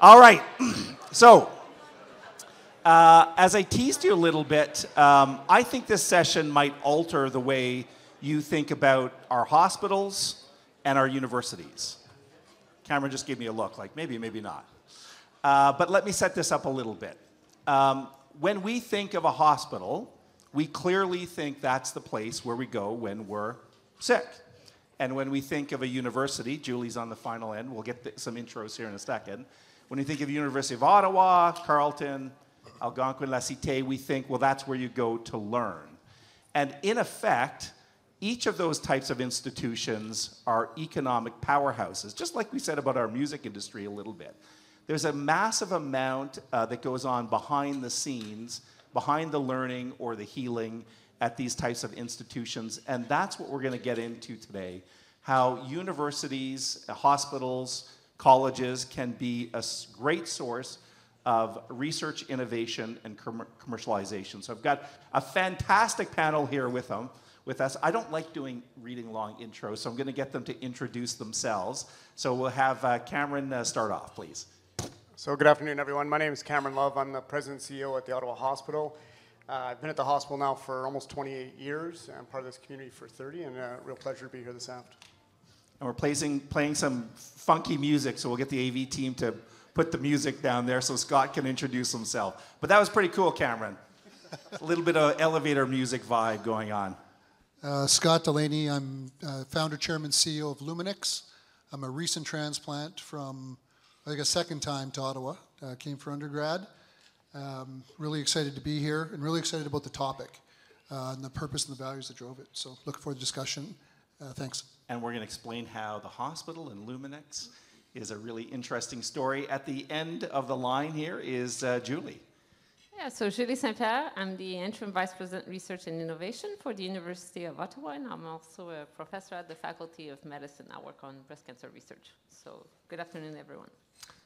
All right. So, as I teased you a little bit, I think this session might alter the way you think about our hospitals and our universities. Cameron just gave me a look, like maybe, maybe not. But let me set this up a little bit. When we think of a hospital, we clearly think that's the place where we go when we're sick. And when we think of a university, Julie's on the final end, we'll get some intros here in a second. When we think of the University of Ottawa, Carleton, Algonquin, La Cité, we think, well, that's where you go to learn. And in effect, each of those types of institutions are economic powerhouses, just like we said about our music industry a little bit. There's a massive amount that goes on behind the scenes, behind the learning or the healing at these types of institutions, and that's what we're going to get into today, how universities, hospitals, colleges can be a great source of research, innovation, and commercialization. So I've got a fantastic panel here with us. I don't like reading long intros, so I'm going to get them to introduce themselves. So we'll have Cameron start off, please. So good afternoon, everyone. My name is Cameron Love. I'm the President and CEO at the Ottawa Hospital. I've been at the hospital now for almost 28 years. I'm part of this community for 30, and a real pleasure to be here this afternoon. And we're playing some funky music, so we'll get the AV team to put the music down there so Scott can introduce himself. But that was pretty cool, Cameron. A little bit of elevator music vibe going on. Scott Delaney, I'm founder, chairman, CEO of Luminix. I'm a recent transplant from, I think, a second time to Ottawa. Came for undergrad. Really excited to be here and really excited about the topic and the purpose and the values that drove it. So looking forward to the discussion. Thanks. And we're going to explain how the hospital and Luminix is a really interesting story. At the end of the line here is Julie. Yeah, so Julie Saint-Pierre, I'm the Interim Vice President Research and Innovation for the University of Ottawa, and I'm also a professor at the Faculty of Medicine. I work on breast cancer research. So good afternoon, everyone.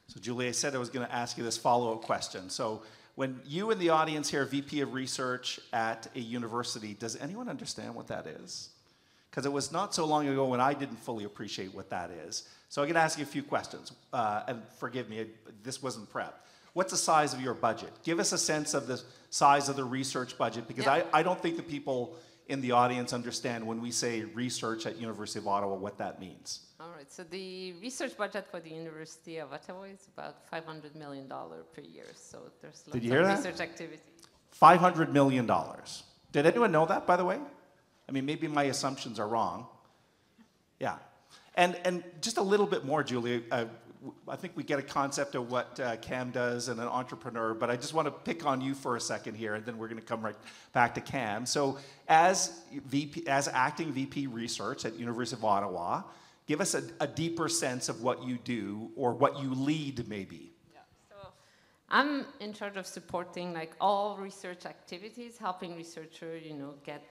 So Julie, I said I was going to ask you this follow-up question. So when you in the audience hear VP of Research at a university, does anyone understand what that is? Because it was not so long ago when I didn't fully appreciate what that is. So I'm going to ask you a few questions. And forgive me, this wasn't prepped. What's the size of your budget? Give us a sense of the size of the research budget, because I don't think the people in the audience understand when we say research at University of Ottawa what that means. All right, so the research budget for the University of Ottawa is about $500 million per year. So there's lots of research activity. $500 million. Did anyone know that, by the way? I mean, maybe my assumptions are wrong. Yeah. And just a little bit more, Julie. I think we get a concept of what Cam does and an entrepreneur, but I just want to pick on you for a second here, and then we're going to come right back to Cam. So as acting VP Research at University of Ottawa, give us a deeper sense of what you do or what you lead, maybe. Yeah, so I'm in charge of supporting like all research activities, helping researchers, get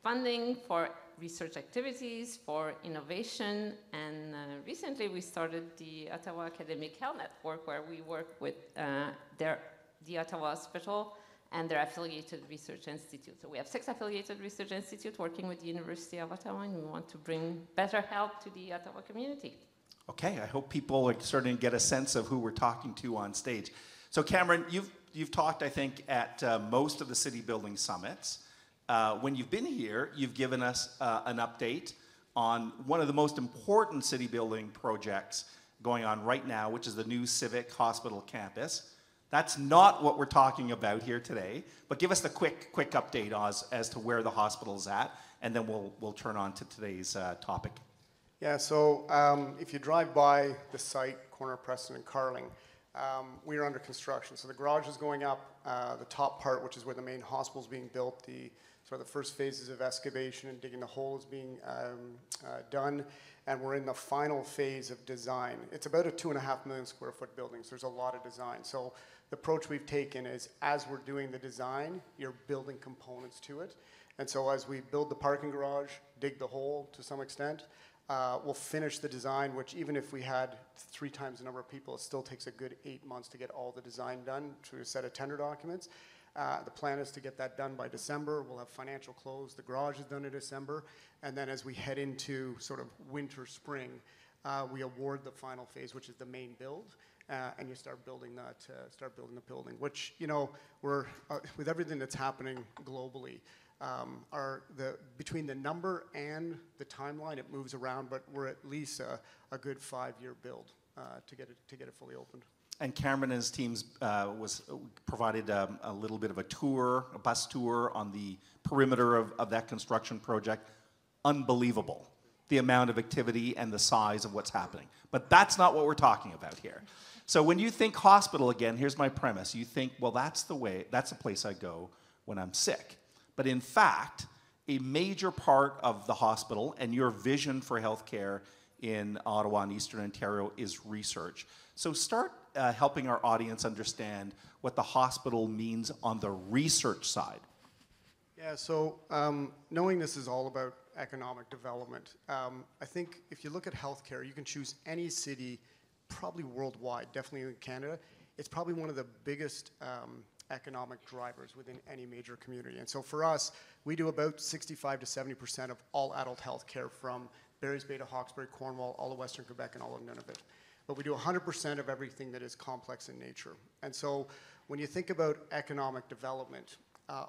funding for research activities, for innovation, and recently we started the Ottawa Academic Health Network, where we work with the Ottawa Hospital and their affiliated research institute. So we have 6 affiliated research institutes working with the University of Ottawa, and we want to bring better health to the Ottawa community. Okay, I hope people are starting to get a sense of who we're talking to on stage. So Cameron, you've talked, I think, at most of the city building summits. When you've been here, you've given us an update on one of the most important city building projects going on right now, which is the new Civic Hospital campus. That's not what we're talking about here today, but give us the quick update as to where the hospital's at, and then we'll turn on to today's topic. Yeah, so if you drive by the site, corner of Preston and Carling, we are under construction. So the garage is going up, the top part, which is where the main hospital is being built, the first phases of excavation and digging the hole is being done, and we're in the final phase of design. It's about a 2.5 million square foot building, so there's a lot of design. So the approach we've taken is, as we're doing the design, you're building components to it. And so as we build the parking garage, dig the hole to some extent, we'll finish the design, which even if we had 3 times the number of people, it still takes a good 8 months to get all the design done through a set of tender documents. The plan is to get that done by December. We'll have financial close. The garage is done in December. And then as we head into sort of winter, spring, we award the final phase, which is the main build. and you start building the building, which, we're, with everything that's happening globally, between the number and the timeline, it moves around, but we're at least a good 5-year build to get it fully opened. And Cameron and his teams provided a little bit of a bus tour on the perimeter of that construction project. Unbelievable, the amount of activity and the size of what's happening. But that's not what we're talking about here. So when you think hospital again, here's my premise. You think, well, that's the place I go when I'm sick. But in fact, a major part of the hospital and your vision for healthcare in Ottawa and Eastern Ontario is research. So start helping our audience understand what the hospital means on the research side. Yeah, so knowing this is all about economic development, I think if you look at healthcare, you can choose any city, probably worldwide, definitely in Canada. It's probably one of the biggest economic drivers within any major community. And so for us, we do about 65 to 70% of all adult healthcare from Barry's Bay to Hawkesbury, Cornwall, all of Western Quebec, and all of Nunavut. But we do 100% of everything that is complex in nature. And so when you think about economic development,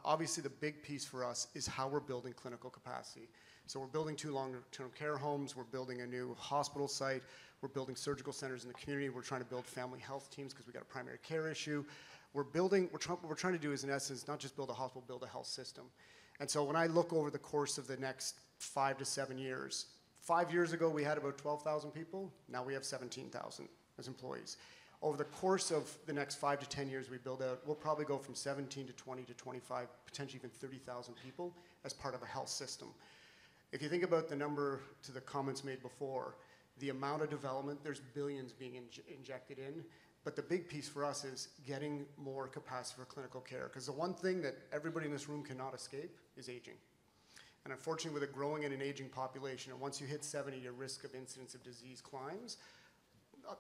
obviously the big piece for us is how we're building clinical capacity. So we're building 2 long-term care homes, we're building a new hospital site, we're building surgical centers in the community, we're trying to build family health teams because we got a primary care issue. What we're trying to do is, in essence, not just build a hospital, build a health system. And so when I look over the course of the next 5 to 7 years, 5 years ago we had about 12,000 people, now we have 17,000 as employees. Over the course of the next 5 to 10 years we build out, we'll probably go from 17 to 20 to 25, potentially even 30,000 people as part of a health system. If you think about the number to the comments made before, the amount of development, there's billions being injected in, but the big piece for us is getting more capacity for clinical care, because the one thing that everybody in this room cannot escape is aging. And unfortunately, with a growing and an aging population, and once you hit 70, your risk of incidence of disease climbs.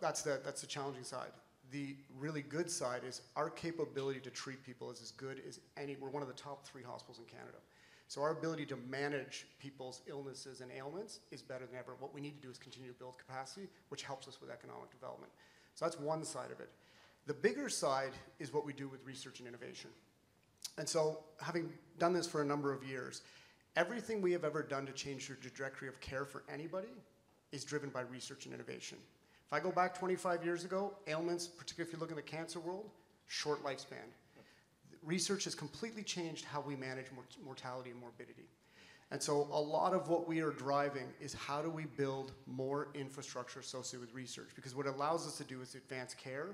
That's the challenging side. The really good side is our capability to treat people is as good as any. We're one of the top 3 hospitals in Canada. So our ability to manage people's illnesses and ailments is better than ever. What we need to do is continue to build capacity, which helps us with economic development. So that's one side of it. The bigger side is what we do with research and innovation. And so having done this for a number of years, everything we have ever done to change the trajectory of care for anybody is driven by research and innovation. If I go back 25 years ago, ailments, particularly if you look in the cancer world, short lifespan. Research has completely changed how we manage mortality and morbidity. And so a lot of what we are driving is how do we build more infrastructure associated with research? Because what it allows us to do is advance care,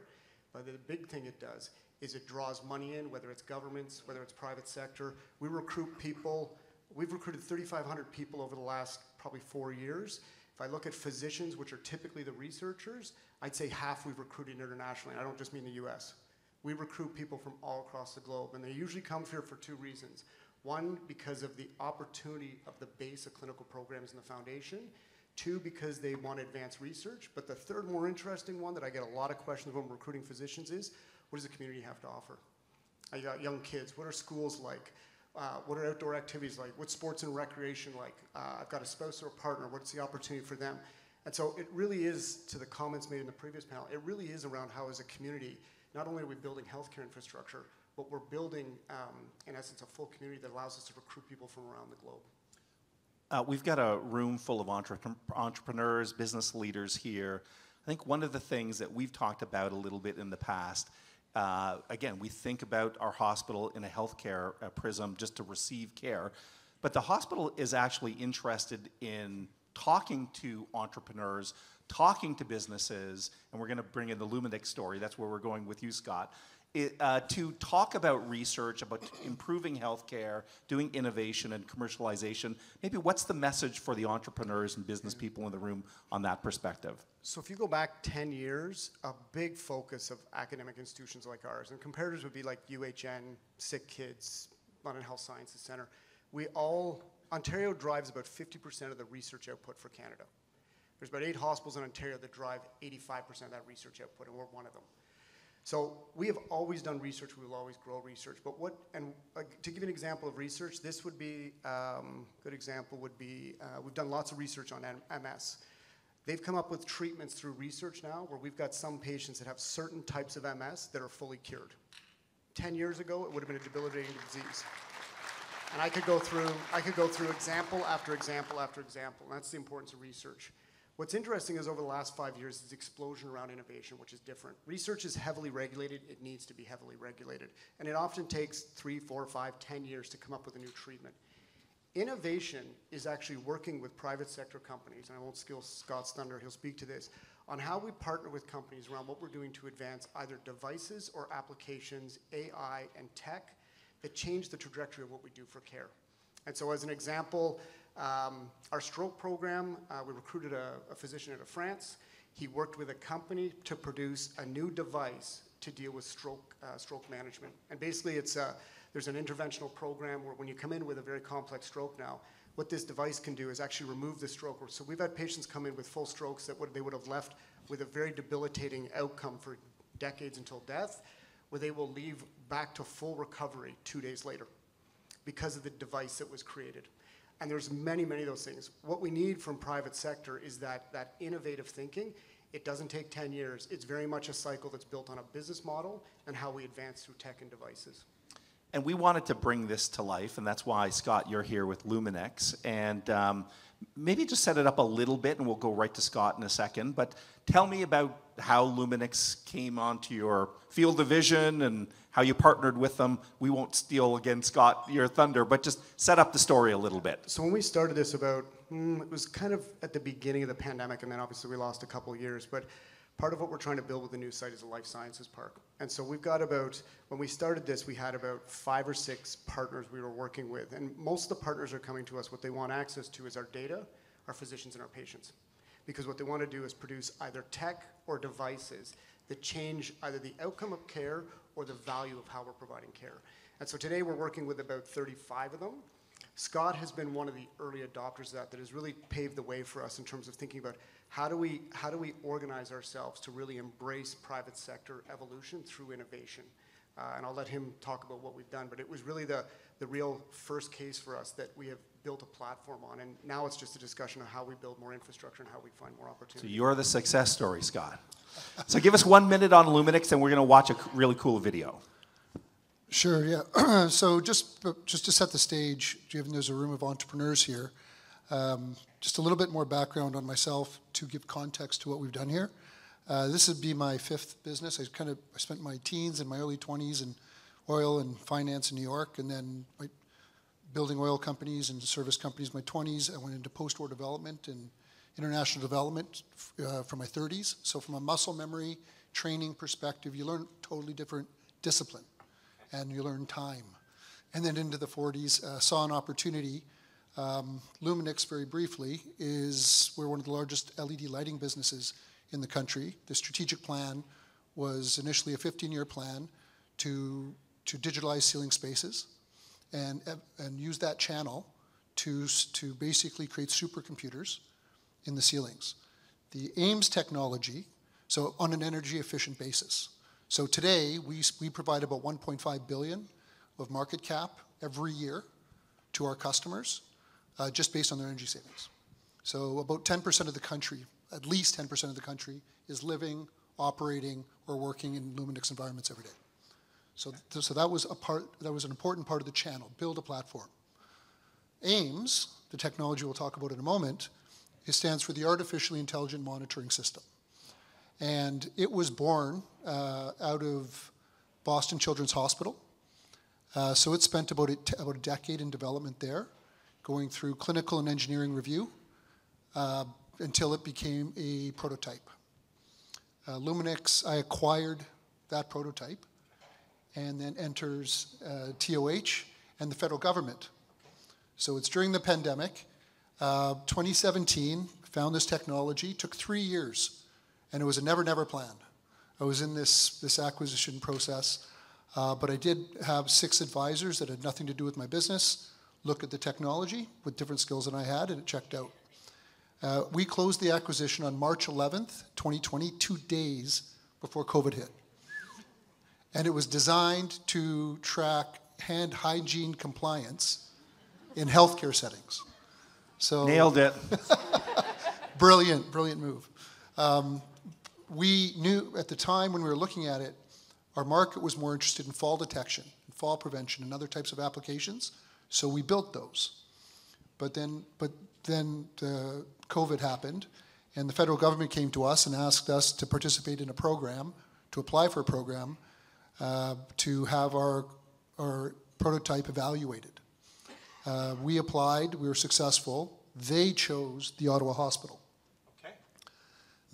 but the big thing it does is it draws money in, whether it's governments, whether it's private sector. We recruit people. We've recruited 3,500 people over the last probably 4 years. If I look at physicians, which are typically the researchers, I'd say half we've recruited internationally. I don't just mean the US. We recruit people from all across the globe, and they usually come here for 2 reasons. One, because of the opportunity of the base of clinical programs in the foundation. 2, because they want to advance research. But the third more interesting one that I get a lot of questions when recruiting physicians is, what does the community have to offer? I got young kids. What are schools like? What are outdoor activities like? What's sports and recreation like? I've got a spouse or a partner. What's the opportunity for them? And so it really is, to the comments made in the previous panel, it really is around how as a community, not only are we building healthcare infrastructure, but we're building, in essence, a full community that allows us to recruit people from around the globe. We've got a room full of entrepreneurs, business leaders here. I think one of the things that we've talked about a little bit in the past, again, we think about our hospital in a healthcare prism just to receive care, but the hospital is actually interested in talking to entrepreneurs, talking to businesses, and we're going to bring in the Luminix story. That's where we're going with you, Scott. To talk about research, about improving healthcare, doing innovation and commercialization. Maybe what's the message for the entrepreneurs and business people in the room on that perspective? So if you go back 10 years, a big focus of academic institutions like ours, and comparators would be like UHN, Sick Kids, London Health Sciences Centre, Ontario drives about 50% of the research output for Canada. There's about 8 hospitals in Ontario that drive 85% of that research output, and we're one of them. So we have always done research. We will always grow research. But to give you an example of research, this would be, good example would be, we've done lots of research on MS. They've come up with treatments through research now where we've got some patients that have certain types of MS that are fully cured. 10 years ago, it would have been a debilitating disease. And I could go through example after example after example, and that's the importance of research. What's interesting is over the last 5 years, this explosion around innovation, which is different. Research is heavily regulated. It needs to be heavily regulated. And it often takes 3, 4, 5, 10 years to come up with a new treatment. Innovation is actually working with private sector companies, and I won't steal Scott's thunder, he'll speak to this, on how we partner with companies around what we're doing to advance either devices or applications, AI and tech, that change the trajectory of what we do for care. And so as an example, our stroke program, we recruited a physician out of France. He worked with a company to produce a new device to deal with stroke management. And basically there's an interventional program where when you come in with a very complex stroke now, what this device can do is actually remove the stroke. So we've had patients come in with full strokes that they would have left with a very debilitating outcome for decades until death, where they will leave back to full recovery 2 days later because of the device that was created. And there's many, many of those things. What we need from private sector is that innovative thinking. It doesn't take 10 years. It's very much a cycle that's built on a business model and how we advance through tech and devices. And we wanted to bring this to life, and that's why, Scott, you're here with Luminex. And maybe just set it up a little bit, and we'll go right to Scott in a second. But tell me about how Luminex came onto your field of vision and how you partnered with them. We won't steal, again, Scott, your thunder, but just set up the story a little bit. So when we started this it was kind of at the beginning of the pandemic, and then obviously we lost a couple of years. But part of what we're trying to build with the new site is a life sciences park. And so we've got when we started this, we had about 5 or 6 partners we were working with. And most of the partners are coming to us. What they want access to is our data, our physicians, and our patients. Because what they want to do is produce either tech or devices that change either the outcome of care or the value of how we're providing care. And so today we're working with about 35 of them. Scott has been one of the early adopters of that has really paved the way for us in terms of thinking about how do we organize ourselves to really embrace private sector evolution through innovation. And I'll let him talk about what we've done, but it was really the real first case for us that we have built a platform on, and now it's just a discussion of how we build more infrastructure and how we find more opportunities. So you're the success story, Scott. So give us 1 minute on Luminex, and we're going to watch a really cool video. Sure, yeah. So just to set the stage, given there's a room of entrepreneurs here, just a little bit more background on myself to give context to what we've done here. This would be my 5th business. I spent my teens and my early 20s in oil and finance in New York, and then building oil companies and service companies in my 20s. I went into post-war development and international development from my 30s. So from a muscle memory training perspective, you learn totally different discipline, and you learn time. And then into the 40s, saw an opportunity. Luminex, very briefly, we're one of the largest LED lighting businesses in the country. The strategic plan was initially a 15-year plan to digitalize ceiling spaces and use that channel to basically create supercomputers in the ceilings. The AIMS technology, so on an energy efficient basis. So today, we provide about 1.5 billion of market cap every year to our customers, just based on their energy savings. So about 10% of the country, at least 10% of the country, is living, operating, or working in Luminex environments every day. So that was an important part of the channel, build a platform. AIMS, the technology we'll talk about in a moment, it stands for the Artificially Intelligent Monitoring System. And it was born out of Boston Children's Hospital. So it spent about a decade in development there, going through clinical and engineering review until it became a prototype. Luminex, I acquired that prototype and then enters TOH and the federal government. So it's during the pandemic. 2017, found this technology, took 3 years, and it was a never plan. I was in this acquisition process, but I did have 6 advisors that had nothing to do with my business look at the technology with different skills than I had, and it checked out. We closed the acquisition on March 11th, 2020, 2 days before COVID hit. And it was designed to track hand hygiene compliance in healthcare settings. So nailed it. Brilliant, brilliant move. We knew at the time when we were looking at it, our market was more interested in fall detection, fall prevention, and other types of applications, so we built those. But then COVID happened, and the federal government came to us and asked us to participate in a program, to apply for a program, to have our prototype evaluated. We applied, we were successful. They chose the Ottawa Hospital. Okay.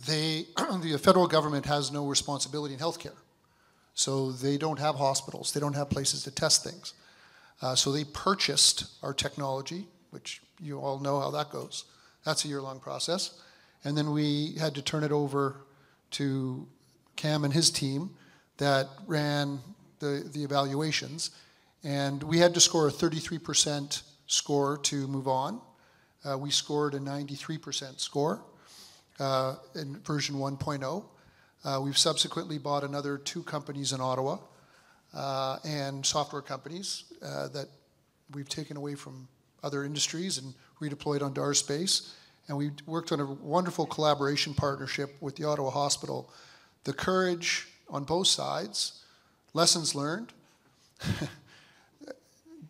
The federal government has no responsibility in healthcare. So they don't have hospitals, they don't have places to test things. So they purchased our technology, which you all know how that goes. That's a year-long process. And then we had to turn it over to Cam and his team that ran the evaluations. And we had to score a 33% score to move on. We scored a 93% score in version 1.0. We've subsequently bought another 2 companies in Ottawa and software companies that we've taken away from other industries and redeployed onto our space. And we worked on a wonderful collaboration partnership with the Ottawa Hospital. The courage on both sides, lessons learned.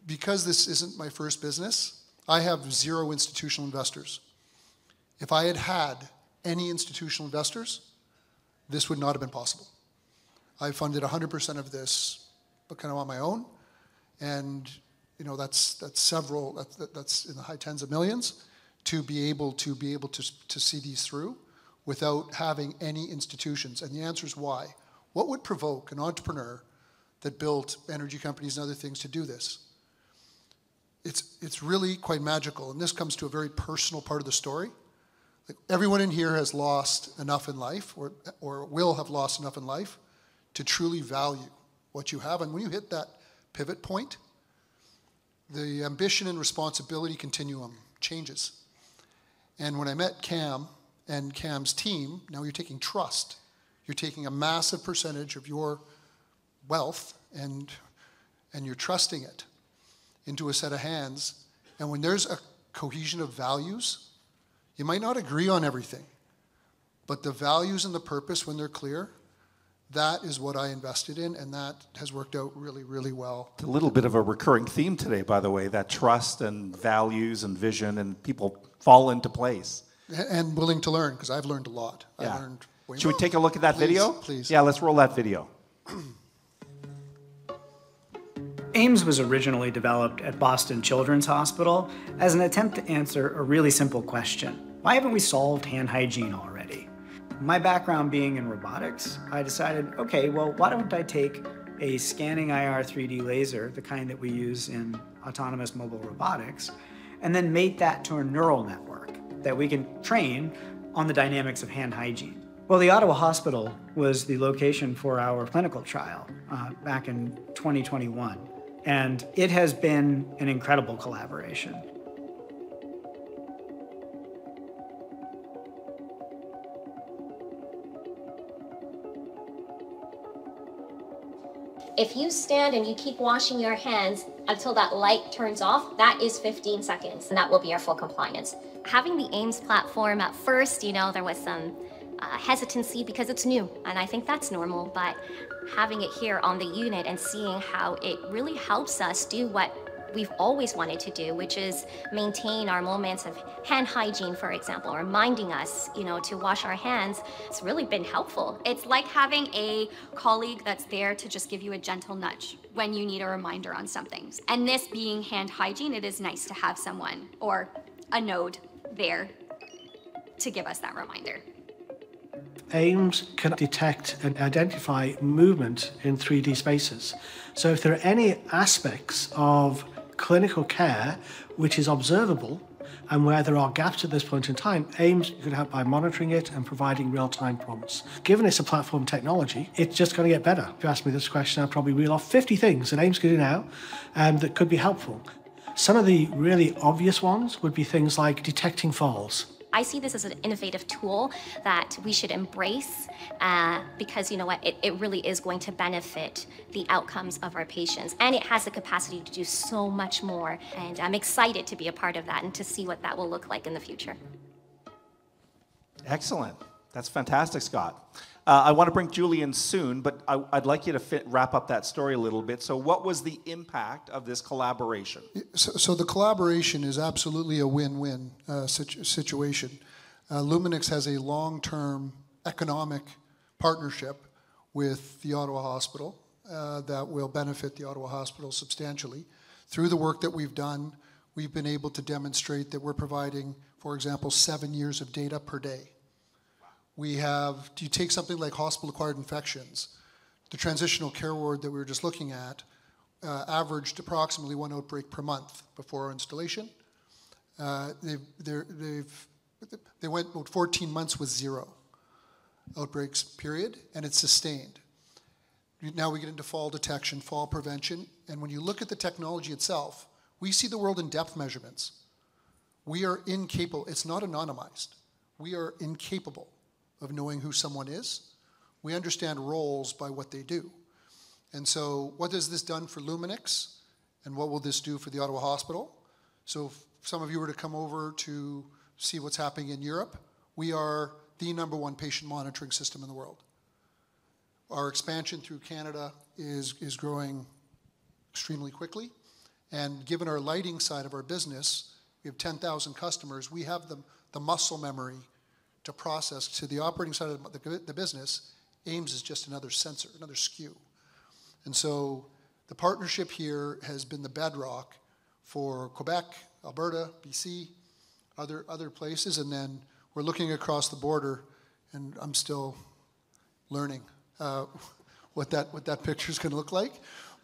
Because this isn't my first business, I have 0 institutional investors. If I had had any institutional investors, this would not have been possible. I funded 100% of this, but kind of on my own, and you know that's in the high tens of millions to be able to see these through without having any institutions. And the answer is why? What would provoke an entrepreneur that built energy companies and other things to do this? It's really quite magical, and this comes to a very personal part of the story. Like everyone in here has lost enough in life, or will have lost enough in life, to truly value what you have. And when you hit that pivot point, the ambition and responsibility continuum changes. And when I met Cam and Cam's team, now you're taking trust. You're taking a massive percentage of your wealth and you're trusting it into a set of hands. And when there's a cohesion of values, you might not agree on everything, but the values and the purpose, when they're clear, that is what I invested in, and that has worked out really, really well. It's a little bit of a recurring theme today, by the way, that trust and values and vision, and people fall into place. And willing to learn, because I've learned a lot. Yeah. I learned way Should we more. take a look at that video? Please. Yeah, let's roll that video. AIMS was originally developed at Boston Children's Hospital as an attempt to answer a really simple question. Why haven't we solved hand hygiene already? My background being in robotics, I decided, okay, well, why don't I take a scanning IR 3D laser, the kind that we use in autonomous mobile robotics, and then mate that to a neural network that we can train on the dynamics of hand hygiene. Well, the Ottawa Hospital was the location for our clinical trial back in 2021, and it has been an incredible collaboration. If you stand and you keep washing your hands until that light turns off, that is 15 seconds, and that will be your full compliance. Having the AIMS platform at first, there was some hesitancy because it's new, and I think that's normal, but having it here on the unit and seeing how it really helps us do what we've always wanted to do, which is maintain our moments of hand hygiene, for example, reminding us, to wash our hands. It's really been helpful. It's like having a colleague that's there to just give you a gentle nudge when you need a reminder on something. And this being hand hygiene, it is nice to have someone or a node there to give us that reminder. AIMS can detect and identify movement in 3D spaces. So if there are any aspects of clinical care which is observable and where there are gaps at this point in time, AIMS could help by monitoring it and providing real-time prompts. Given it's a platform technology, it's just going to get better. If you ask me this question, I'll probably reel off 50 things that AIMS could do now that could be helpful. Some of the really obvious ones would be things like detecting falls. I see this as an innovative tool that we should embrace because you know what, it really is going to benefit the outcomes of our patients, and it has the capacity to do so much more, and I'm excited to be a part of that and to see what that will look like in the future. Excellent. That's fantastic, Scott. I want to bring Julie in soon, but I'd like you to wrap up that story a little bit. So what was the impact of this collaboration? So the collaboration is absolutely a win-win situation. Luminix has a long-term economic partnership with the Ottawa Hospital that will benefit the Ottawa Hospital substantially. Through the work that we've done, we've been able to demonstrate that we're providing, for example, 7 years of data per day. We have, you take something like hospital-acquired infections, the transitional care ward that we were just looking at averaged approximately 1 outbreak per month before our installation. They went about 14 months with 0 outbreaks, period, and it's sustained. Now we get into fall detection, fall prevention, and when you look at the technology itself, we see the world in depth measurements. We are incapable, it's not anonymized. We are incapable of knowing who someone is. We understand roles by what they do. And so what has this done for Luminix, and what will this do for the Ottawa Hospital? So if some of you were to come over to see what's happening in Europe, we are the #1 patient monitoring system in the world. Our expansion through Canada is growing extremely quickly. And given our lighting side of our business, we have 10,000 customers, we have the muscle memory to process. To the operating side of the business, AIMS is just another sensor, another SKU. And so the partnership here has been the bedrock for Quebec, Alberta, BC, other places, and then we're looking across the border, and I'm still learning what that picture is going to look like.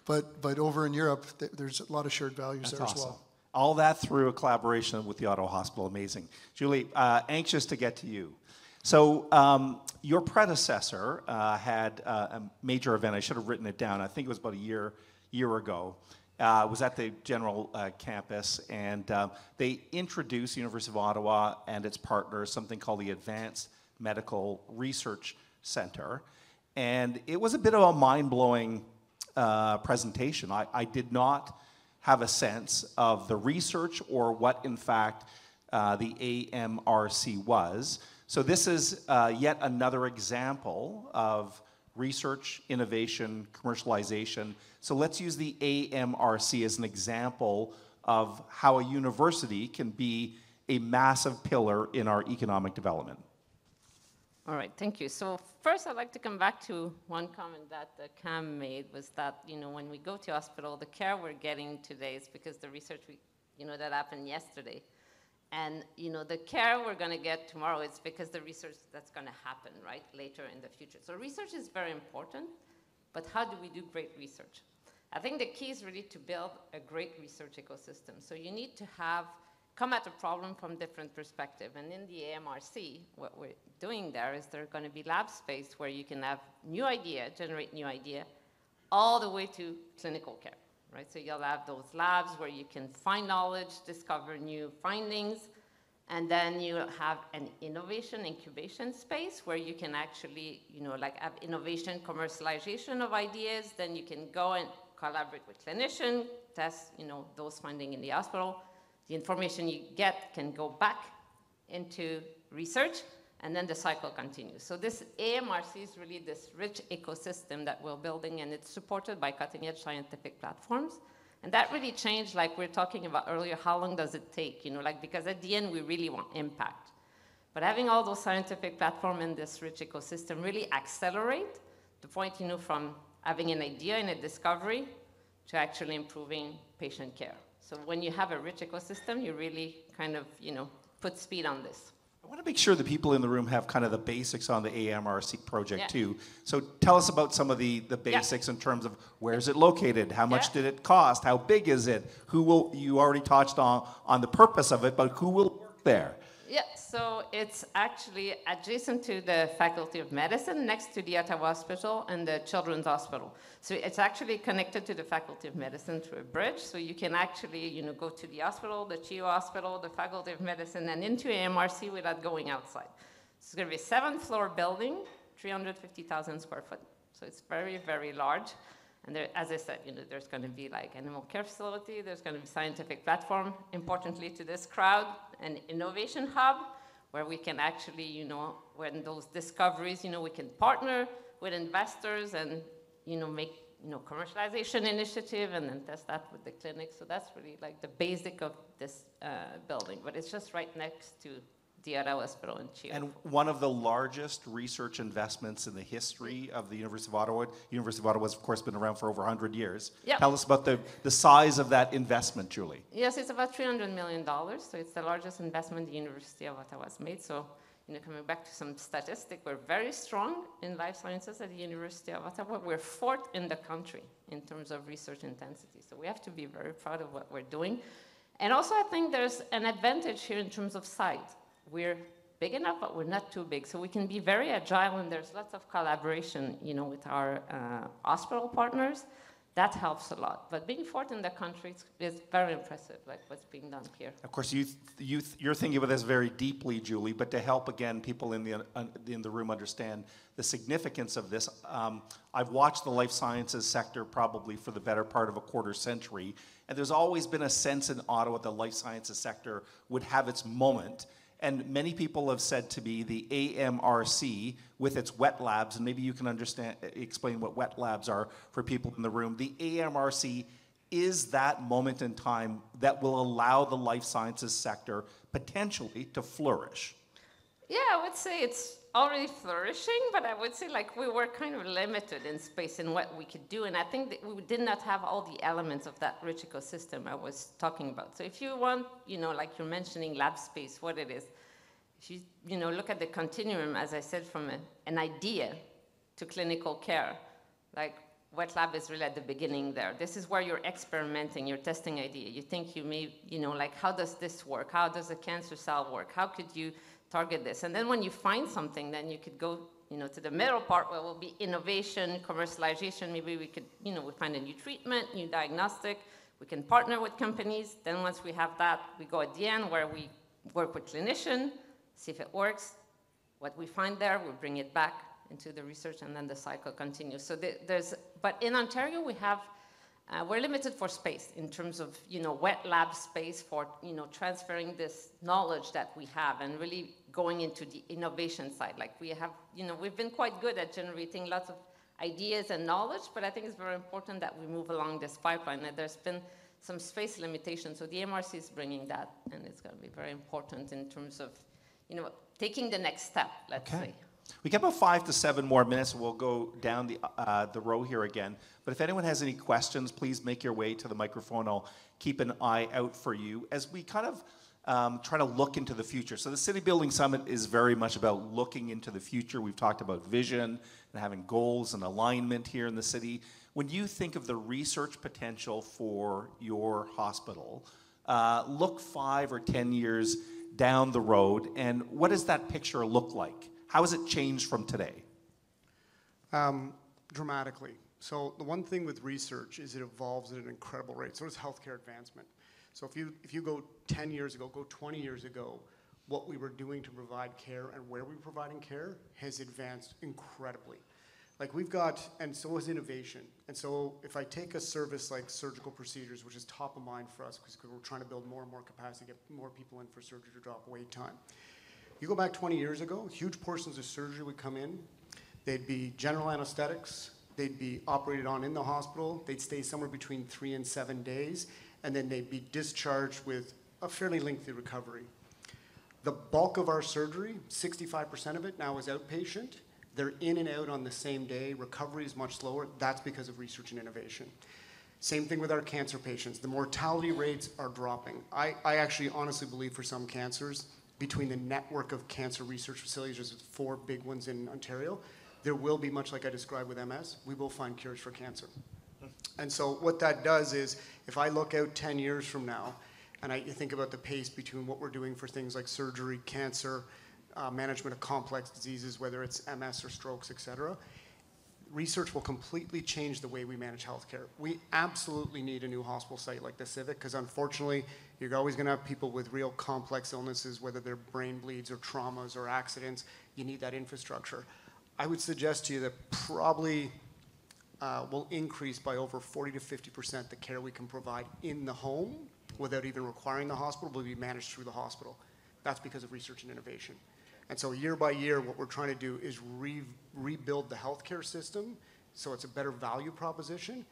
But over in Europe, there's a lot of shared values there awesome. as well. All that through a collaboration with the Ottawa Hospital. Amazing. Julie, anxious to get to you. So your predecessor had a major event. I should have written it down. I think it was about a year ago. It was at the general campus, and they introduced University of Ottawa and its partners something called the Advanced Medical Research Center. And it was a bit of a mind-blowing presentation. I did not have a sense of the research or what, in fact, the AMRC was. So this is yet another example of research, innovation, commercialization. So let's use the AMRC as an example of how a university can be a massive pillar in our economic development. All right, thank you. So first, I'd like to come back to one comment that Cam made, was that, when we go to hospital, the care we're getting today is because the research that happened yesterday. And, the care we're going to get tomorrow is because the research that's going to happen, right, later in the future. So research is very important, but how do we do great research? I think the key is really to build a great research ecosystem. So you need to come at a problem from different perspective. And in the AMRC, what we're doing there is there's going to be lab space where you can have generate new idea, all the way to clinical care, right? So you'll have those labs where you can find knowledge, discover new findings, and then you have an innovation incubation space where you can actually, have innovation commercialization of ideas. Then you can go and collaborate with clinicians, test, those findings in the hospital. The information you get can go back into research, and then the cycle continues. So this AMRC is really this rich ecosystem that we're building, and it's supported by cutting-edge scientific platforms. And that really changed, like we were talking about earlier, how long does it take? Because at the end, we really want impact. But having all those scientific platforms in this rich ecosystem really accelerate the point, from having an idea and a discovery to actually improving patient care. So when you have a rich ecosystem, you really kind of, put speed on this. I want to make sure the people in the room have kind of the basics on the AMRC project too. So tell us about some of the basics in terms of where is it located, how much did it cost, how big is it, you already touched on the purpose of it, but who will work there? Yeah, so it's actually adjacent to the Faculty of Medicine, next to the Ottawa Hospital and the Children's Hospital. So it's actually connected to the Faculty of Medicine through a bridge. So you can actually, go to the hospital, the CHIO Hospital, the Faculty of Medicine, and into AMRC without going outside. So it's going to be a 7th-floor building, 350,000 square foot. So it's very, very large. And there, as I said, there's going to be like animal care facility, there's going to be scientific platform, importantly to this crowd, an innovation hub, where we can actually, when those discoveries, we can partner with investors and, make, commercialization initiative and then test that with the clinic. So that's really like the basic of this building, but it's just right next to the Ottawa Hospital in Chile. And one of the largest research investments in the history of the University of Ottawa. University of Ottawa has, of course, been around for over 100 years. Yep. Tell us about the size of that investment, Julie. Yes, it's about $300 million. So it's the largest investment the University of Ottawa has made. So, coming back to some statistics, we're very strong in life sciences at the University of Ottawa. We're fourth in the country in terms of research intensity. So we have to be very proud of what we're doing. And also, I think there's an advantage here in terms of size. We're big enough, but we're not too big. So we can be very agile, and there's lots of collaboration, with our hospital partners. That helps a lot. But being fourth in the country is very impressive, like what's being done here. Of course, you're thinking of this very deeply, Julie, but to help, again, people in the room understand the significance of this, I've watched the life sciences sector probably for the better part of a quarter century, and there's always been a sense in Ottawa the life sciences sector would have its moment. And many people have said to me the AMRC with its wet labs, and maybe you can explain what wet labs are for people in the room. The AMRC is that moment in time that will allow the life sciences sector potentially to flourish. Yeah, I would say it's already flourishing, but I would say like we were kind of limited in space in what we could do, and I think that we did not have all the elements of that rich ecosystem I was talking about. So if you want, like you're mentioning lab space, what it is, if you, look at the continuum, as I said, from an idea to clinical care, like wet lab is really at the beginning there. This is where you're experimenting, you're testing idea. You think you may, like how does this work? How does a cancer cell work? How could you target this? And then when you find something, then you could go, to the middle part where will be innovation, commercialization. Maybe we could, we find a new treatment, new diagnostic. We can partner with companies. Then once we have that, we go at the end where we work with clinician, see if it works. What we find there, we bring it back into the research, and then the cycle continues. So but in Ontario, we have, we're limited for space in terms of, wet lab space for, transferring this knowledge that we have and really going into the innovation side. Like we have, we've been quite good at generating lots of ideas and knowledge, but I think it's very important that we move along this pipeline. And there's been some space limitations, so the MRC is bringing that, and it's going to be very important in terms of, taking the next step, let's say. We got about 5 to 7 more minutes, and we'll go down the row here again. But if anyone has any questions, please make your way to the microphone. I'll keep an eye out for you as we kind of try to look into the future. So the City Building Summit is very much about looking into the future. We've talked about vision and having goals and alignment here in the city. When you think of the research potential for your hospital, look 5 or 10 years down the road, and what does that picture look like? How has it changed from today? Dramatically. So the one thing with research is it evolves at an incredible rate. So does healthcare advancement. So if you go 10 years ago, go 20 years ago, what we were doing to provide care and where we were providing care has advanced incredibly. Like we've got, and so has innovation. And so if I take a service like surgical procedures, which is top of mind for us because we're trying to build more and more capacity, get more people in for surgery to drop wait time. You go back 20 years ago, huge portions of surgery would come in. They'd be general anesthetics. They'd be operated on in the hospital. They'd stay somewhere between 3 and 7 days, and then they'd be discharged with a fairly lengthy recovery. The bulk of our surgery, 65% of it now is outpatient. They're in and out on the same day. Recovery is much slower. That's because of research and innovation. Same thing with our cancer patients. The mortality rates are dropping. I actually honestly believe for some cancers, between the network of cancer research facilities, there's 4 big ones in Ontario, there will be, much like I described with MS, we will find cures for cancer. And so what that does is, if I look out 10 years from now, and I think about the pace between what we're doing for things like surgery, cancer, management of complex diseases, whether it's MS or strokes, et cetera, research will completely change the way we manage healthcare. We absolutely need a new hospital site like the Civic, because unfortunately, you're always going to have people with real complex illnesses, whether they're brain bleeds or traumas or accidents. You need that infrastructure. I would suggest to you that probably will increase by over 40 to 50% the care we can provide in the home without even requiring the hospital will be managed through the hospital. That's because of research and innovation. And so year by year, what we're trying to do is rebuild the healthcare system so it's a better value proposition,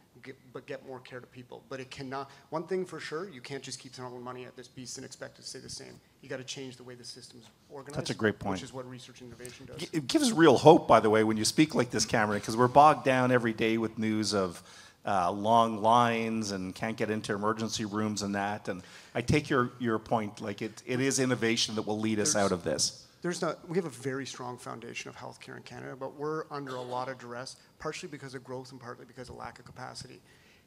but get more care to people. But it cannot, one thing for sure, you can't just keep throwing money at this beast and expect it to stay the same. You got to change the way the system's organized. That's a great point. Which is what research and innovation does. It gives real hope, by the way, when you speak like this, Cameron, because we're bogged down every day with news of long lines and can't get into emergency rooms and that. And I take your point, like it is innovation that will lead us out of this. We have a very strong foundation of healthcare in Canada, but we're under a lot of duress, partially because of growth and partly because of lack of capacity.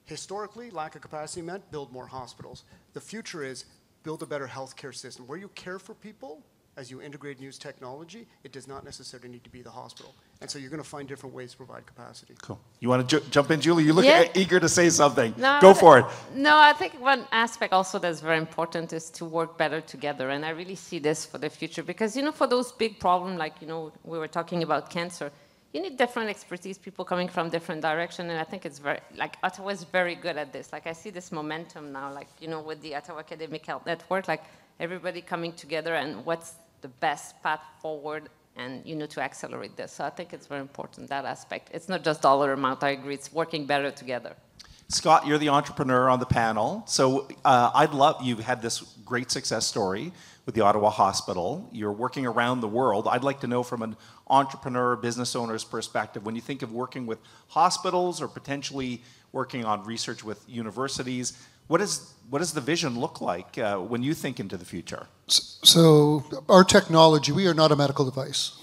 Historically, lack of capacity meant build more hospitals. The future is build a better healthcare system. Where you care for people, as you integrate new technology, it does not necessarily need to be the hospital. And so you're going to find different ways to provide capacity. Cool. You want to jump in, Julie? You look eager to say something. No, Go for it. No, I think one aspect also that's very important is to work better together. And I really see this for the future because, for those big problems, like, we were talking about cancer, you need different expertise, people coming from different directions. And I think it's Ottawa is very good at this. Like, I see this momentum now, like, with the Ottawa Academic Health Network, like everybody coming together and what's the best path forward and to accelerate this. So I think it's very important, that aspect. It's not just dollar amount, I agree, it's working better together. Scott, you're the entrepreneur on the panel. So you've had this great success story with the Ottawa Hospital. You're working around the world. I'd like to know from an entrepreneur, business owner's perspective, when you think of working with hospitals or potentially working on research with universities, what does the vision look like when you think into the future? So our technology, we are not a medical device.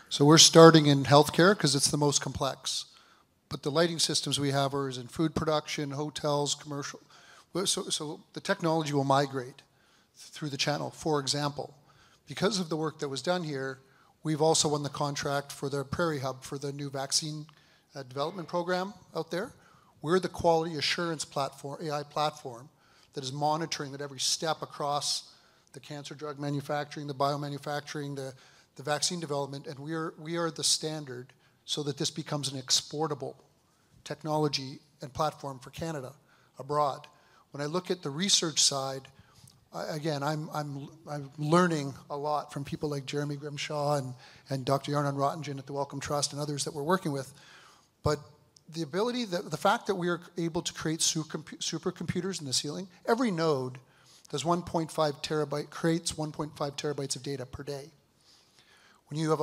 So we're starting in healthcare because it's the most complex. But the lighting systems we have are in food production, hotels, commercial. So the technology will migrate through the channel. For example, because of the work that was done here, we've also won the contract for the Prairie Hub for the new vaccine development program out there. We're the quality assurance platform, AI platform, that is monitoring at every step across the cancer drug manufacturing, the biomanufacturing, the vaccine development, and we are the standard so that this becomes an exportable technology and platform for Canada abroad. When I look at the research side, I'm learning a lot from people like Jeremy Grimshaw and Dr. Yarnan Rottingen at the Wellcome Trust and others that we're working with. But the ability, the fact that we are able to create supercomputers in the ceiling, every node does creates 1.5 terabytes of data per day. When you have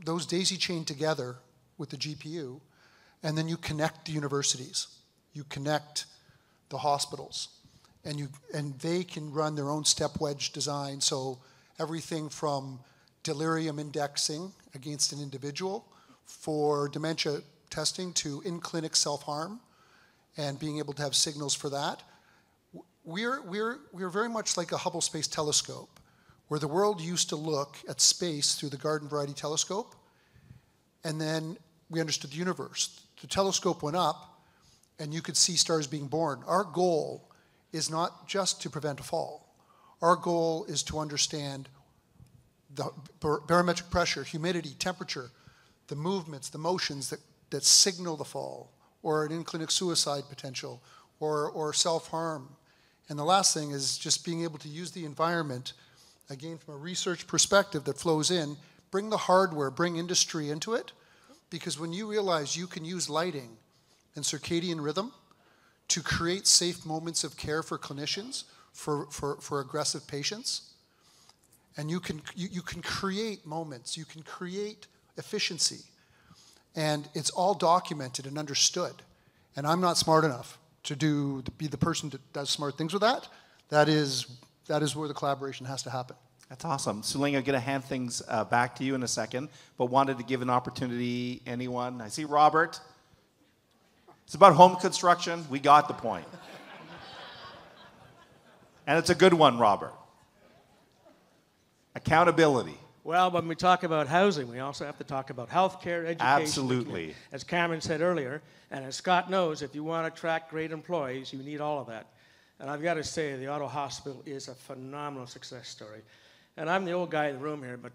those daisy chained together with the GPU, and then you connect the universities, you connect the hospitals, and they can run their own step wedge design. So everything from delirium indexing against an individual for dementia testing to in-clinic self-harm and being able to have signals for that. We're very much like a Hubble Space Telescope, where the world used to look at space through the Garden Variety Telescope, and then we understood the universe. The telescope went up, and you could see stars being born. Our goal is not just to prevent a fall. Our goal is to understand the barometric pressure, humidity, temperature, the movements, the motions that signal the fall, or an in-clinic suicide potential, or self-harm. And the last thing is just being able to use the environment, again, from a research perspective that flows in, bring the hardware, bring industry into it, because when you realize you can use lighting and circadian rhythm to create safe moments of care for clinicians, for aggressive patients, and you can create moments, you can create efficiency, and it's all documented and understood. And I'm not smart enough to be the person that does smart things with that. That is where the collaboration has to happen. That's awesome. Suling, I'm going to hand things back to you in a second, but wanted to give an opportunity. Anyone? I see Robert. It's about home construction. We got the point. And it's a good one, Robert. Accountability. Well, when we talk about housing, we also have to talk about healthcare, education. Absolutely. As Cameron said earlier, and as Scott knows, if you want to attract great employees, you need all of that. And I've got to say, the Ottawa Hospital is a phenomenal success story. And I'm the old guy in the room here, but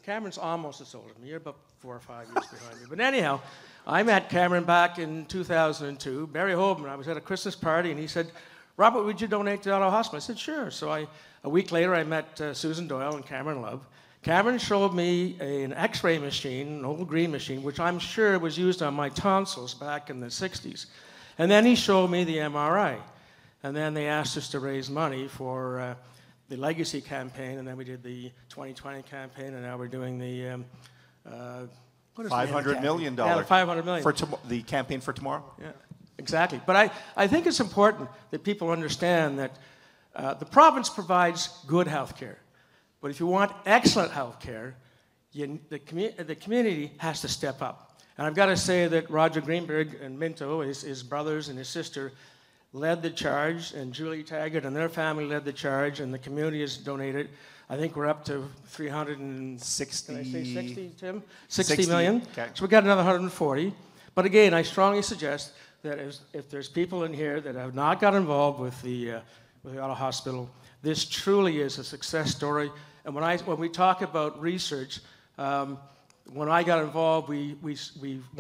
Cameron's almost as old as me. You're about 4 or 5 years behind me. But anyhow, I met Cameron back in 2002. Barry Holman, I was at a Christmas party, and he said, Robert, would you donate to the Ottawa Hospital? I said, sure. So a week later, I met Susan Doyle and Cameron Love. Cameron showed me an X-ray machine, an old green machine, which I'm sure was used on my tonsils back in the 60s. And then he showed me the MRI. And then they asked us to raise money for the Legacy campaign, and then we did the 2020 campaign, and now we're doing the $500 million. Yeah, $500 million. For the campaign for tomorrow? Yeah, exactly. But I think it's important that people understand that the province provides good health care. But if you want excellent health care, the community has to step up. And I've got to say that Roger Greenberg and Minto, his brothers and his sister, led the charge, and Julie Taggart and their family led the charge, and the community has donated. I think we're up to 360, can I say 60, Tim? 60 million. Okay. So we got another 140. But again, I strongly suggest that if there's people in here that have not got involved with the Ottawa Hospital, this truly is a success story. And when we talk about research, when I got involved, one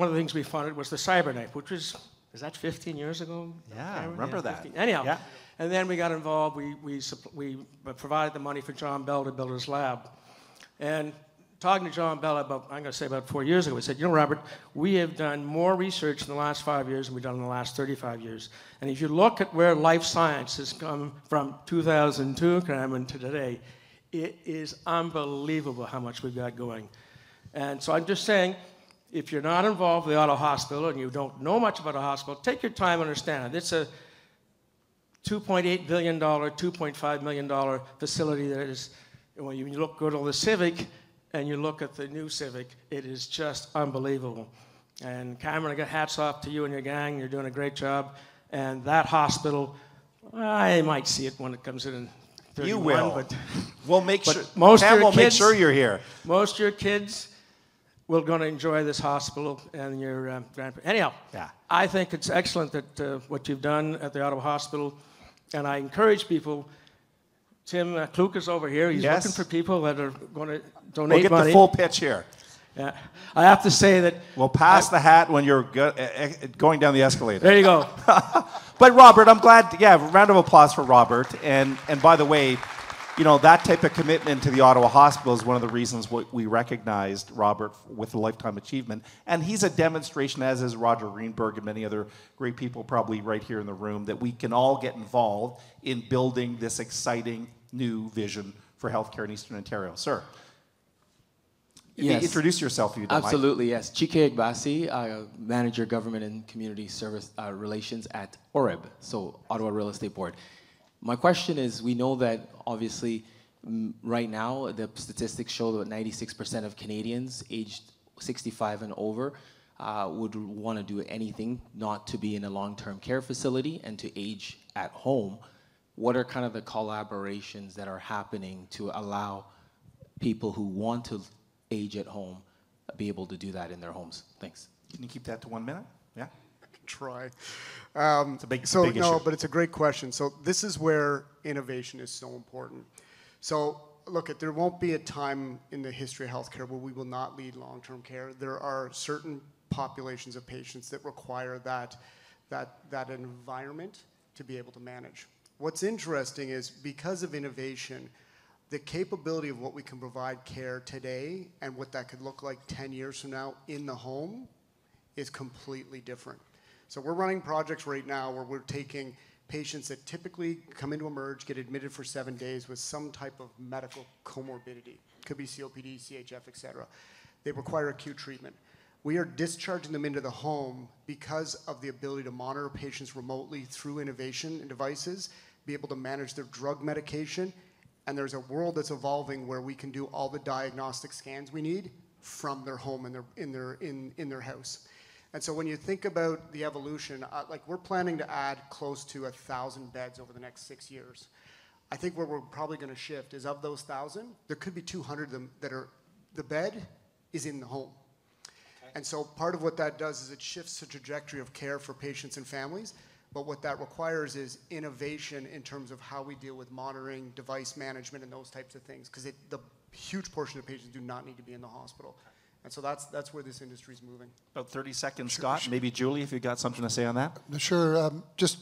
of the things we funded was the CyberKnife, which was, is that 15 years ago? Yeah, I remember that. 15. Anyhow, yeah. And then we got involved, we provided the money for John Bell to build his lab. And talking to John Bell about 4 years ago, he said, you know, Robert, we have done more research in the last 5 years than we've done in the last 35 years. And if you look at where life science has come from 2002, Cameron, to today, it is unbelievable how much we've got going. And so I'm just saying, if you're not involved with the Ottawa Hospital and you don't know much about a hospital, take your time and understand it. It's a $2.8 billion, $2.5 million facility that is, when you go to the Civic and you look at the new Civic, it is just unbelievable. And Cameron, I got hats off to you and your gang. You're doing a great job. And that hospital, I might see it when it comes in 31. You will. But we'll make sure. Most Cam of your will make kids, sure you're here. Most of your kids will going to enjoy this hospital and your grandparents. Anyhow, yeah. I think it's excellent that what you've done at the Ottawa Hospital, and I encourage people. Tim Kluk is over here. He's yes. looking for people that are going to donate we'll get money. the full pitch here. Yeah, I have to say that we'll pass the hat when you're going down the escalator. There you go. But Robert, I'm glad. Yeah, round of applause for Robert. And by the way, you know, that type of commitment to the Ottawa Hospital is one of the reasons we recognized Robert with a Lifetime Achievement. And he's a demonstration, as is Roger Greenberg and many other great people probably right here in the room, that we can all get involved in building this exciting new vision for healthcare in Eastern Ontario. Sir, yes. Introduce yourself if you don't Absolutely, mind. yes. Chike Egbasi, Manager Government and Community Service Relations at OREB, so Ottawa Real Estate Board. My question is, we know that obviously right now the statistics show that 96% of Canadians aged 65 and over would want to do anything not to be in a long-term care facility and to age at home. What are kind of the collaborations that are happening to allow people who want to age at home be able to do that in their homes? Thanks. Can you keep that to 1 minute? Yeah. Try. It's a big issue. But it's a great question. So this is where innovation is so important. So look, there won't be a time in the history of healthcare where we will not lead long-term care. There are certain populations of patients that require that environment to be able to manage. What's interesting is because of innovation, the capability of what we can provide care today and what that could look like 10 years from now in the home is completely different. So we're running projects right now where we're taking patients that typically come into Emerge, get admitted for 7 days with some type of medical comorbidity. Could be COPD, CHF, et cetera. They require acute treatment. We are discharging them into the home because of the ability to monitor patients remotely through innovation and devices, be able to manage their drug medication, and there's a world that's evolving where we can do all the diagnostic scans we need from their home and in their house. And so when you think about the evolution, like we're planning to add close to 1,000 beds over the next 6 years. I think where we're probably going to shift is of those 1,000, there could be 200 of them that are, the bed is in the home. Okay. And so part of what that does is it shifts the trajectory of care for patients and families. But what that requires is innovation in terms of how we deal with monitoring, device management, and those types of things. Because the huge portion of patients do not need to be in the hospital. And so that's where this industry is moving. About 30 seconds, Scott. Maybe Julie, if you got something to say on that. Sure. Just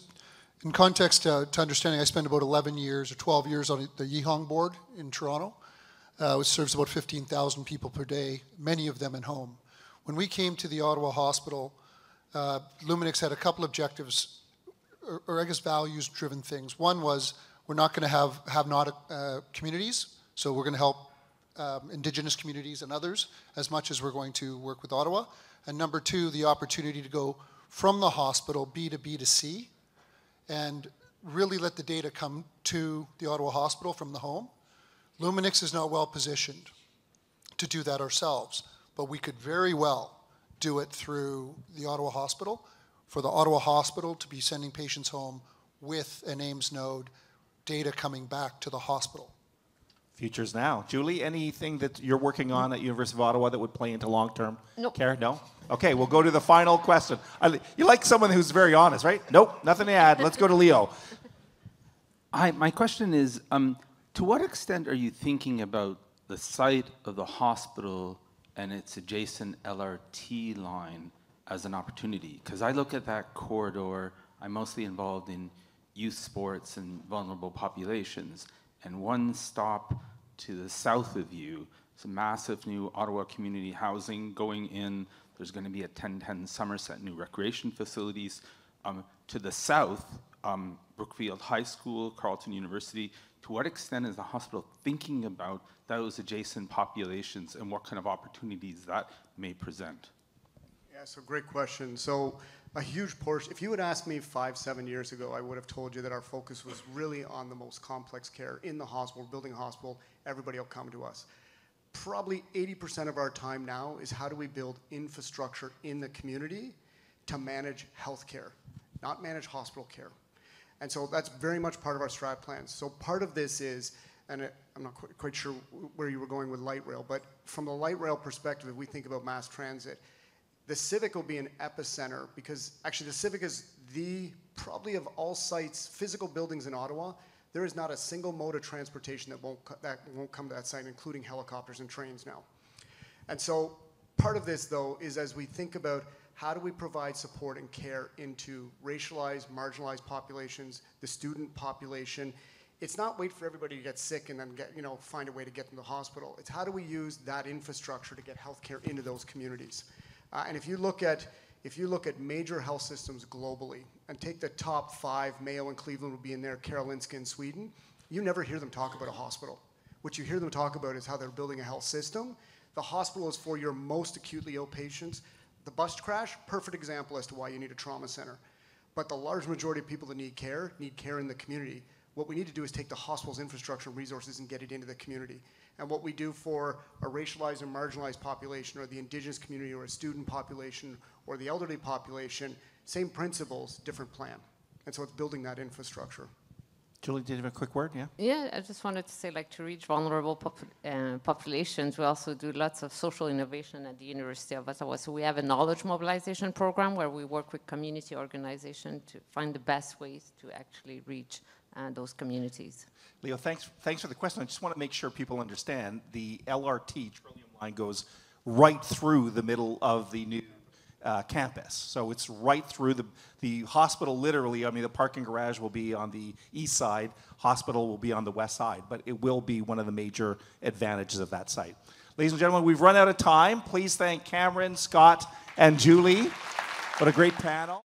In context to understanding, I spent about 11 years or 12 years on the Yihong board in Toronto, which serves about 15,000 people per day, many of them in home. When we came to the Ottawa Hospital, Luminix had a couple objectives, or I guess values-driven things. One was we're not going to have not communities, so we're going to help Indigenous communities and others as much as we're going to work with Ottawa. And number two, the opportunity to go from the hospital B to B to C and really let the data come to the Ottawa Hospital from the home. Luminix is not well positioned to do that ourselves, but we could very well do it through the Ottawa Hospital, for the Ottawa Hospital to be sending patients home with an AIMS node, data coming back to the hospital. Future's now. Julie, anything that you're working on at University of Ottawa that would play into long-term care? No? Okay, we'll go to the final question. You like someone who's very honest, right? Nope, nothing to add. Let's go to Leo. Hi, my question is, to what extent are you thinking about the site of the hospital and its adjacent LRT line as an opportunity? Because I look at that corridor, I'm mostly involved in youth sports and vulnerable populations, and one stop to the south of you, some massive new Ottawa community housing going in. There's going to be a 1010 Somerset new recreation facilities. To the south, Brookfield High School, Carleton University. To what extent is the hospital thinking about those adjacent populations and what kind of opportunities that may present? Yeah, so great question. So a huge portion, if you had asked me 5-7 years ago, I would have told you that our focus was really on the most complex care in the hospital, building a hospital, everybody will come to us. Probably 80% of our time now is how do we build infrastructure in the community to manage healthcare, not manage hospital care. And so that's very much part of our strat plans. So part of this is, and I'm not quite sure where you were going with light rail, but from the light rail perspective, if we think about mass transit, the Civic will be an epicenter because actually the Civic is probably of all sites, physical buildings in Ottawa, there is not a single mode of transportation that won't come to that site, including helicopters and trains now. And so part of this, though, is as we think about how do we provide support and care into racialized, marginalized populations, the student population. It's not wait for everybody to get sick and then find a way to get them to the hospital. It's how do we use that infrastructure to get healthcare into those communities. And if you look at major health systems globally and take the top 5, Mayo and Cleveland will be in there, Karolinska in Sweden, you never hear them talk about a hospital. What you hear them talk about is how they're building a health system. The hospital is for your most acutely ill patients. The bus crash, perfect example as to why you need a trauma center. But the large majority of people that need care in the community. What we need to do is take the hospital's infrastructure and resources and get it into the community. And what we do for a racialized and marginalized population or the Indigenous community or a student population or the elderly population, same principles, different plan. And so it's building that infrastructure. Julie, did you have a quick word? Yeah? Yeah, I just wanted to say, to reach vulnerable populations, we also do lots of social innovation at the University of Ottawa. So we have a knowledge mobilization program where we work with community organizations to find the best ways to actually reach those communities. Leo, thanks for the question. I just want to make sure people understand the LRT Trillium line goes right through the middle of the new campus. So it's right through the hospital, literally. I mean, the parking garage will be on the east side, hospital will be on the west side, but it will be one of the major advantages of that site. Ladies and gentlemen, we've run out of time. Please thank Cameron, Scott, and Julie. What a great panel.